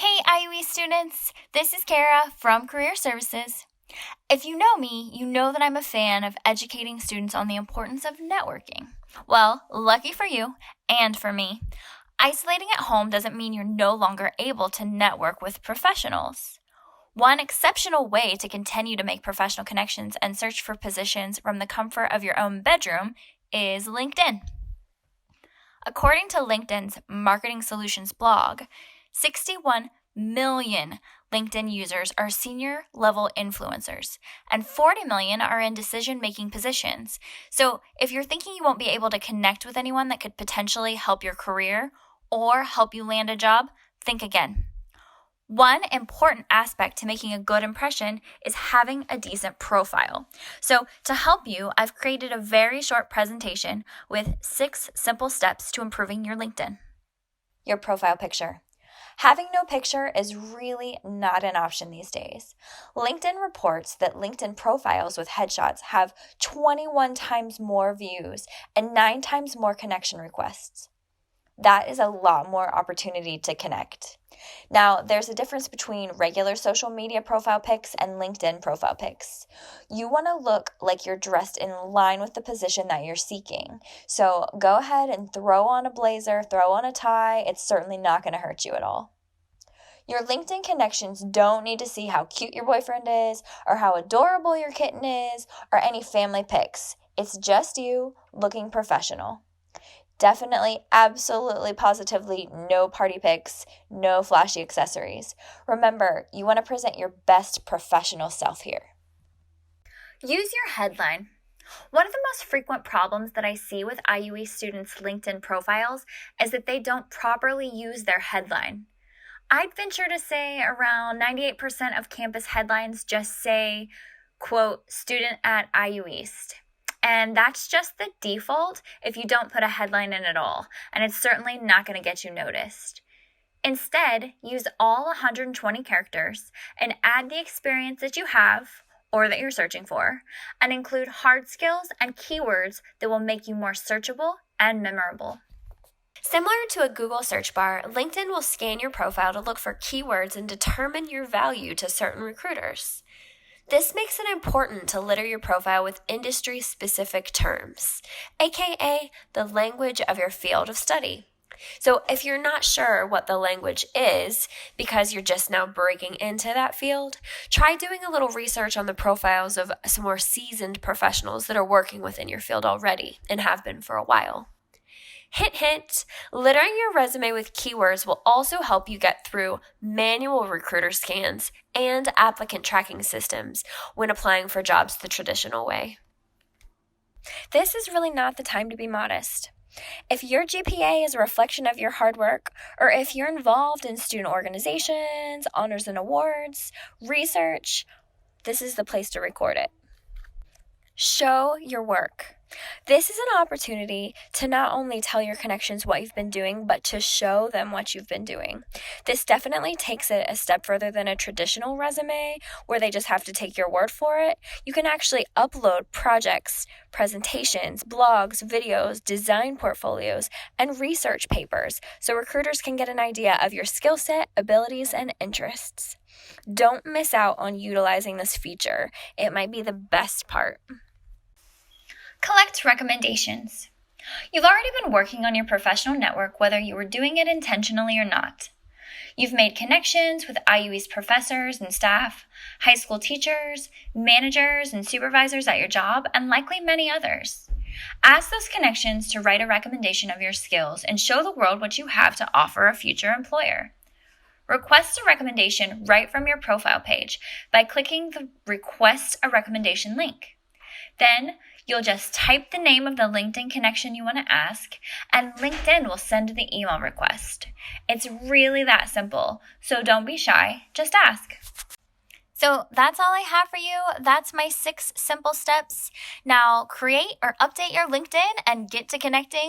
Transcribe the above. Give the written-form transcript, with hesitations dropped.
Hey IUE students, this is Kara from Career Services. If you know me, you know that I'm a fan of educating students on the importance of networking. Well, lucky for you and for me, isolating at home doesn't mean you're no longer able to network with professionals. One exceptional way to continue to make professional connections and search for positions from the comfort of your own bedroom is LinkedIn. According to LinkedIn's Marketing Solutions blog, 61 million LinkedIn users are senior level influencers, and 40 million are in decision-making positions. So if you're thinking you won't be able to connect with anyone that could potentially help your career or help you land a job, think again. One important aspect to making a good impression is having a decent profile. So to help you, I've created a very short presentation with 6 simple steps to improving your LinkedIn. Your profile picture. Having no picture is really not an option these days. LinkedIn reports that LinkedIn profiles with headshots have 21 times more views and 9 times more connection requests. That is a lot more opportunity to connect. Now, there's a difference between regular social media profile pics and LinkedIn profile pics. You want to look like you're dressed in line with the position that you're seeking. So go ahead and throw on a blazer, throw on a tie. It's certainly not going to hurt you at all. Your LinkedIn connections don't need to see how cute your boyfriend is or how adorable your kitten is or any family pics. It's just you looking professional. Definitely, absolutely, positively, no party pics, no flashy accessories. Remember, you want to present your best professional self here. Use your headline. One of the most frequent problems that I see with IUE students' LinkedIn profiles is that they don't properly use their headline. I'd venture to say around 98% of campus headlines just say, quote, student at IU East. And that's just the default if you don't put a headline in at all, and it's certainly not going to get you noticed. Instead, use all 120 characters and add the experience that you have or that you're searching for, and include hard skills and keywords that will make you more searchable and memorable. Similar to a Google search bar, LinkedIn will scan your profile to look for keywords and determine your value to certain recruiters. This makes it important to litter your profile with industry-specific terms, aka the language of your field of study. So if you're not sure what the language is, because you're just now breaking into that field, try doing a little research on the profiles of some more seasoned professionals that are working within your field already and have been for a while. Hint, hint, littering your resume with keywords will also help you get through manual recruiter scans and applicant tracking systems when applying for jobs the traditional way. This is really not the time to be modest. If your GPA is a reflection of your hard work, or if you're involved in student organizations, honors and awards, research, this is the place to record it. Show your work. This is an opportunity to not only tell your connections what you've been doing, but to show them what you've been doing. This definitely takes it a step further than a traditional resume where they just have to take your word for it. You can actually upload projects, presentations, blogs, videos, design portfolios, and research papers so recruiters can get an idea of your skill set, abilities, and interests. Don't miss out on utilizing this feature. It might be the best part. Collect recommendations. You've already been working on your professional network whether you were doing it intentionally or not. You've made connections with IUE's professors and staff, high school teachers, managers and supervisors at your job, and likely many others. Ask those connections to write a recommendation of your skills and show the world what you have to offer a future employer. Request a recommendation right from your profile page by clicking the Request a Recommendation link. Then, you'll just type the name of the LinkedIn connection you want to ask, and LinkedIn will send the email request. It's really that simple, so don't be shy, just ask. So that's all I have for you. That's my 6 simple steps. Now create or update your LinkedIn and get to connecting.